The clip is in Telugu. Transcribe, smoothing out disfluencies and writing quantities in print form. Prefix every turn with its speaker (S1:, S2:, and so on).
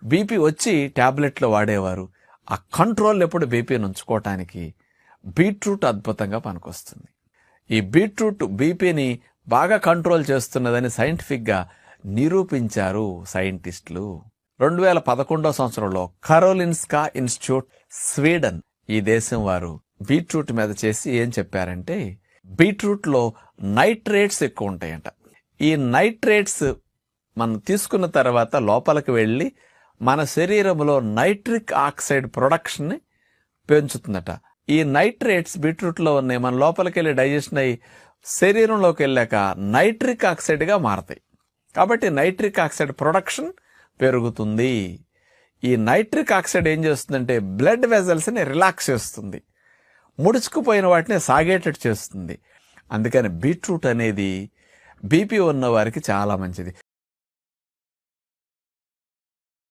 S1: బీపీ వచ్చి ట్యాబ్లెట్లు వాడేవారు. ఆ కంట్రోల్ ఎప్పుడు బీపీని ఉంచుకోవటానికి బీట్రూట్ అద్భుతంగా పనికొస్తుంది. ఈ బీట్రూట్ బీపీని బాగా కంట్రోల్ చేస్తున్నదని సైంటిఫిక్గా నిరూపించారు సైంటిస్టులు. 2011 సంవత్సరంలో కరోలిన్స్కా ఇన్స్టిట్యూట్, స్వీడన్ ఈ దేశం వారు బీట్రూట్ మీద చేసి ఏం చెప్పారంటే, బీట్రూట్లో నైట్రేట్స్ ఎక్కువ ఉంటాయంట. ఈ నైట్రేట్స్ మనం తీసుకున్న తర్వాత లోపలికి వెళ్ళి మన శరీరంలో నైట్రిక్ ఆక్సైడ్ ప్రొడక్షన్ని పెంచుతుందట. ఈ నైట్రేట్స్ బీట్రూట్లో ఉన్నాయి, మన లోపలికి వెళ్ళి డైజెషన్ అయ్యి శరీరంలోకి వెళ్ళాక నైట్రిక్ ఆక్సైడ్గా మారతాయి. కాబట్టి నైట్రిక్ ఆక్సైడ్ ప్రొడక్షన్ పెరుగుతుంది. ఈ నైట్రిక్ ఆక్సైడ్ ఏం చేస్తుందంటే బ్లడ్ వెజల్స్ని రిలాక్స్ చేస్తుంది, ముడుచుకుపోయిన వాటిని సాగేటట్టు చేస్తుంది. అందుకని బీట్రూట్ అనేది బీపీ ఉన్న వారికి చాలా మంచిది.